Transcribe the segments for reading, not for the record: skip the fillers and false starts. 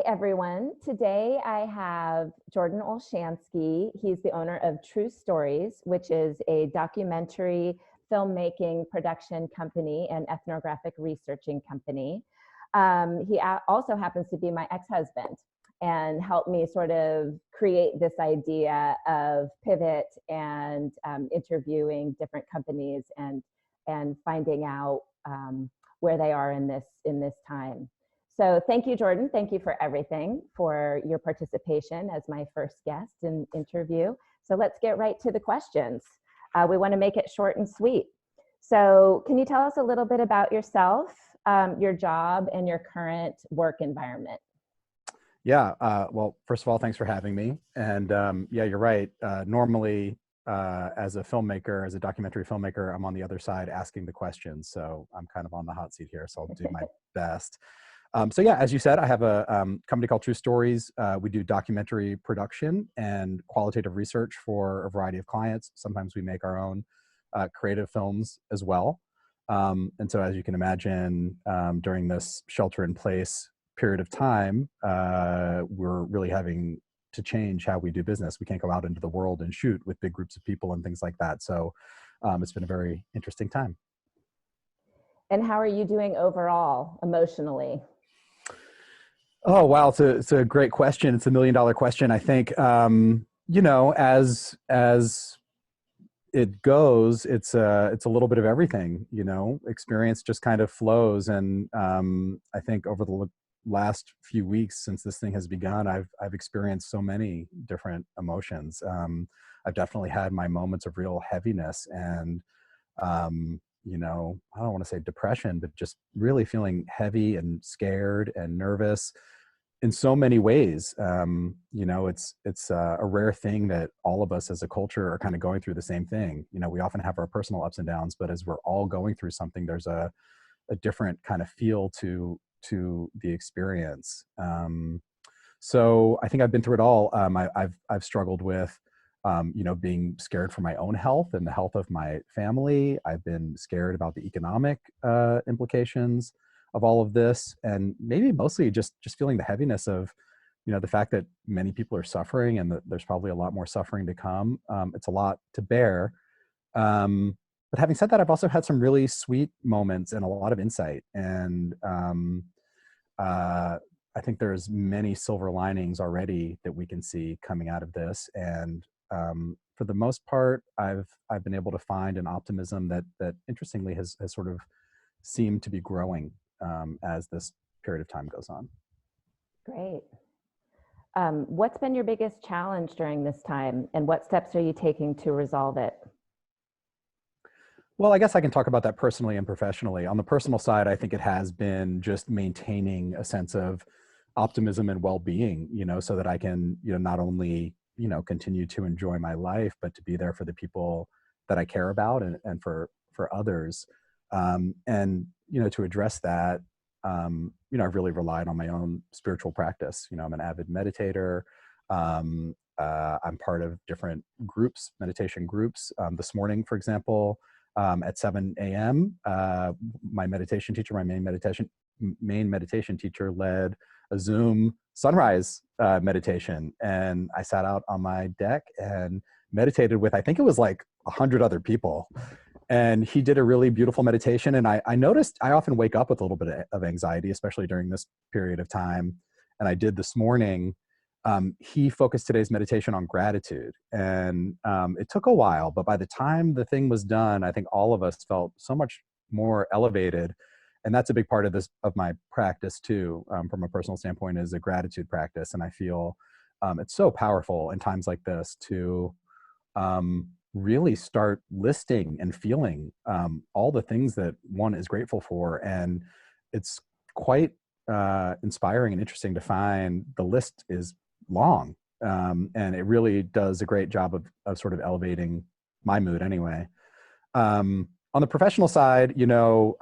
everyone. Today I have JordanOlshansky. He's the owner of True Stories, which is a documentary filmmaking production company and ethnographic researching company. He also happens to be my ex-husband and helped me sort of create this idea of pivot and interviewing different companies and finding out where they are in this time. So thank you, Jordan. Thank you for everything, for your participation as my first guest in interview. So let's get right to the questions. We want to make it short and sweet. So can you tell us a little bit about yourself, your job, and your current work environment? Yeah, well, first of all, thanks for having me. And yeah, you're right. Normally, as a filmmaker, as a documentary filmmaker, I'm on the other side asking the questions. So I'm kind of on the hot seat here, so I'll do my best. So yeah, as you said, I have a company called True Stories. We do documentary production and qualitative research for a variety of clients. Sometimes we make our own creative films as well. And so as you can imagine, during this shelter-in-place period of time, we're really having to change how we do business. We can't go out into the world and shoot with big groups of people and things like that. So it's been a very interesting time. And how are you doing overall, emotionally? Oh, wow. It's a great question. It's $1 million question. I think, you know, as it goes, it's a little bit of everything, you know, experience just kind of flows. And I think over the last few weeks since this thing has begun, I've experienced so many different emotions. I've definitely had my moments of real heaviness and, you know, I don't want to say depression, but just really feeling heavy and scared and nervous in so many ways. You know, it's a rare thing that all of us as a culture are kind of going through the same thing. You know, we often have our personal ups and downs, but as we're all going through something, there's a different kind of feel to the experience. So I think I've been through it all. I've struggled with, you know, being scared for my own health and the health of my family. I've been scared about the economic implications of all of this, and maybe mostly just feeling the heaviness of, you know, the fact that many people are suffering and that there's probably a lot more suffering to come. It's a lot to bear. But having said that, I've also had some really sweet moments and a lot of insight. And I think there's many silver linings already that we can see coming out of this. And for the most part, I've been able to find an optimism that interestingly has sort of seemed to be growing as this period of time goes on. Great. What's been your biggest challenge during this time, and what steps are you taking to resolve it? Well, I guess I can talk about that personally and professionally. On the personal side, I think it has been just maintaining a sense of optimism and well-being, you know, so that I can, you know, not only, you know, continue to enjoy my life, but to be there for the people that I care about and for others. And, you know, to address that, you know, I've really relied on my own spiritual practice. You know, I'm an avid meditator. I'm part of different groups, meditation groups. This morning, for example, at 7 a.m., my meditation teacher, my main meditation teacher led a Zoom sunrise meditation. And I sat out on my deck and meditated with, I think it was like 100 other people. And he did a really beautiful meditation. And I noticed I often wake up with a little bit of anxiety, especially during this period of time. And I did this morning. He focused today's meditation on gratitude. And it took a while, but by the time the thing was done, I think all of us felt so much more elevated. And that's a big part of my practice too, from a personal standpoint, is a gratitude practice. And I feel it's so powerful in times like this to really start listing and feeling all the things that one is grateful for. And it's quite inspiring and interesting to find the list is long. And it really does a great job of sort of elevating my mood anyway. On the professional side, you know,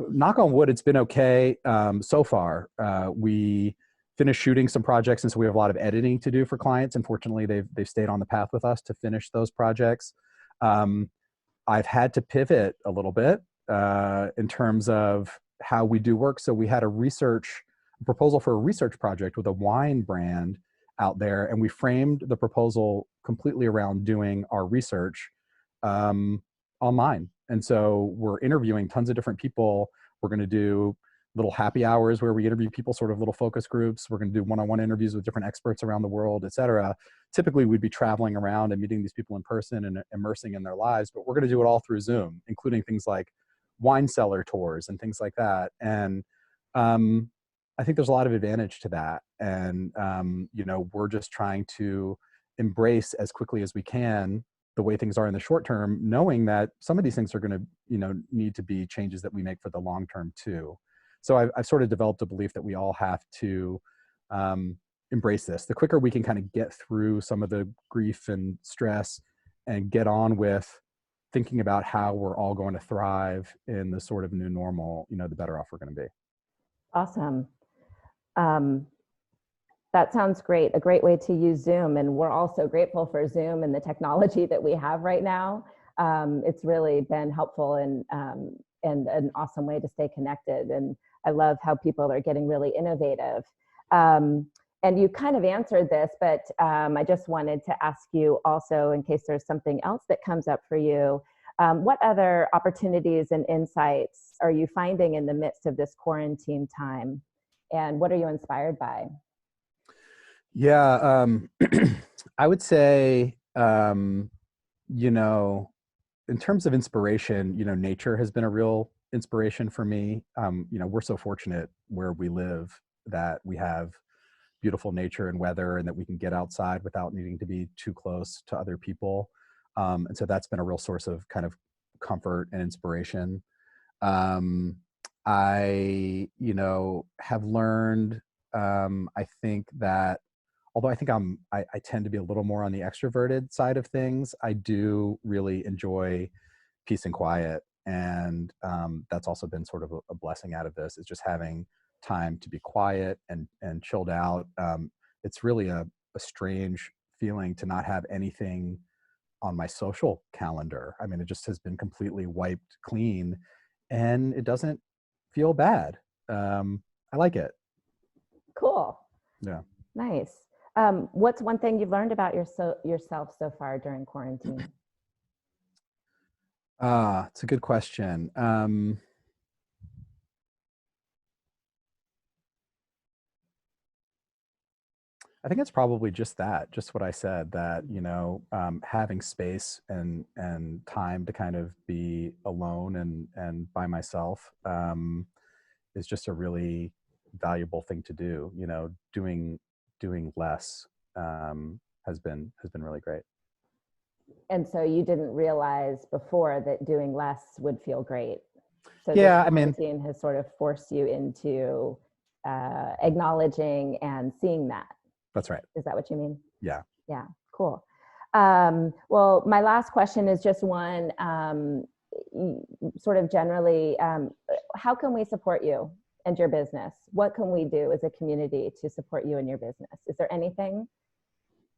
knock on wood, it's been okay so far. We finished shooting some projects, and so we have a lot of editing to do for clients. Unfortunately, they've stayed on the path with us to finish those projects. I've had to pivot a little bit in terms of how we do work. So we had a proposal for a research project with a wine brand out there, and we framed the proposal completely around doing our research online. And so we're interviewing tons of different people. We're going to do little happy hours where we interview people, sort of little focus groups. We're going to do one-on-one interviews with different experts around the world, et cetera. Typically, we'd be traveling around and meeting these people in person and immersing in their lives, but we're going to do it all through Zoom, including things like wine cellar tours and things like that. And I think there's a lot of advantage to that. And, we're just trying to embrace as quickly as we can the way things are in the short term, knowing that some of these things are going to, need to be changes that we make for the long term too. So I've sort of developed a belief that we all have to embrace this. The quicker we can kind of get through some of the grief and stress and get on with thinking about how we're all going to thrive in the sort of new normal, the better off we're going to be. Awesome. That sounds great. A great way to use Zoom. And we're also grateful for Zoom and the technology that we have right now. It's really been helpful and an awesome way to stay connected. And I love how people are getting really innovative. And you kind of answered this, but I just wanted to ask you also, in case there's something else that comes up for you, what other opportunities and insights are you finding in the midst of this quarantine time? And what are you inspired by? Yeah, I would say, in terms of inspiration, nature has been a real inspiration for me. We're so fortunate where we live that we have beautiful nature and weather, and that we can get outside without needing to be too close to other people. And so that's been a real source of kind of comfort and inspiration. I, have learned, I think that although I think I tend to be a little more on the extroverted side of things, I do really enjoy peace and quiet. And that's also been sort of a blessing out of this, is just having time to be quiet and chilled out. It's really a strange feeling to not have anything on my social calendar. I mean, it just has been completely wiped clean, and it doesn't feel bad. I like it. Cool. Yeah. Nice. What's one thing you've learned about yourself so far during quarantine? It's a good question. I think it's probably just what I said, that, having space and time to kind of be alone and by myself is just a really valuable thing to do. Doing less has been really great. And so you didn't realize before that doing less would feel great. So Yeah, this quarantine has sort of forced you into acknowledging and seeing that. That's right. Is that what you mean? Yeah. Yeah, cool. Well, my last question is just one, sort of generally, how can we support you and your business? What can we do as a community to support you and your business? Is there anything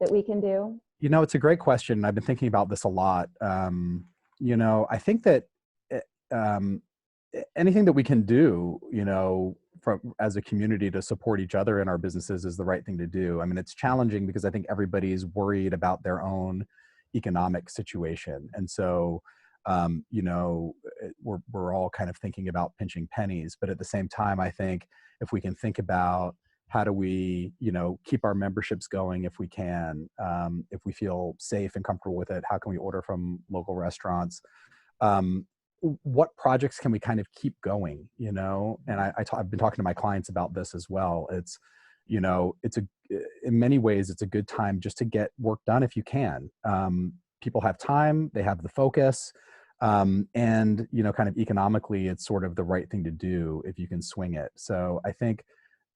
that we can do? It's a great question. I've been thinking about this a lot. I think that anything that we can do, as a community to support each other in our businesses is the right thing to do. I mean, it's challenging because I think everybody's worried about their own economic situation. And so, we're all kind of thinking about pinching pennies, but at the same time, I think if we can think about how do we, keep our memberships going if we can, if we feel safe and comfortable with it, how can we order from local restaurants? What projects can we kind of keep going, and I've been talking to my clients about this as well. It's, in many ways, it's a good time just to get work done if you can. People have time, they have the focus, and, kind of economically, it's sort of the right thing to do if you can swing it. So I think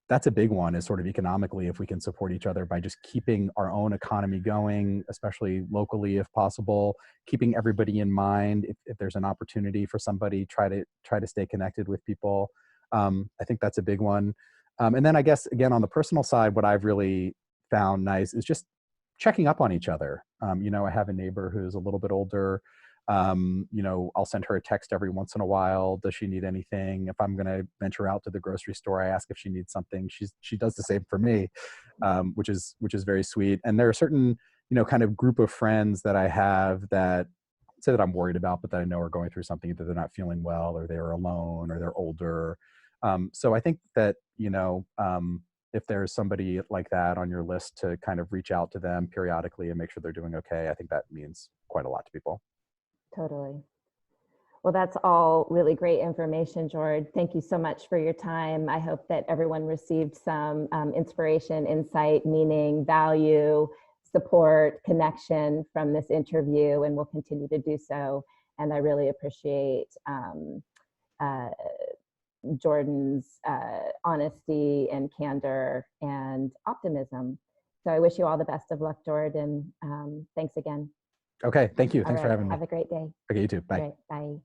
that's a big one, is sort of economically, if we can support each other by just keeping our own economy going, especially locally if possible, keeping everybody in mind. If there's an opportunity for somebody, try to stay connected with people. I think that's a big one. And then I guess, again, on the personal side, what I've really found nice is just checking up on each other. I have a neighbor who's a little bit older. You know, I'll send her a text every once in a while. Does she need anything? If I'm going to venture out to the grocery store, I ask if she needs something. She does the same for me, which is very sweet. And there are certain, you know, kind of group of friends that I have that say that I'm worried about, but that I know are going through something, either they're not feeling well or they're alone or they're older. So I think that, you know, if there's somebody like that on your list, to kind of reach out to them periodically and make sure they're doing okay, I think that means quite a lot to people. Totally. Well, that's all really great information, Jord. Thank you so much for your time. I hope that everyone received some inspiration, insight, meaning, value, support, connection from this interview, and will continue to do so. And I really appreciate Jordan's honesty and candor and optimism. So I wish you all the best of luck, Jordan. Thanks again. Okay. Thank you. All Thanks for right. having me. Have a great day. Okay. You too. Bye. All right. Bye.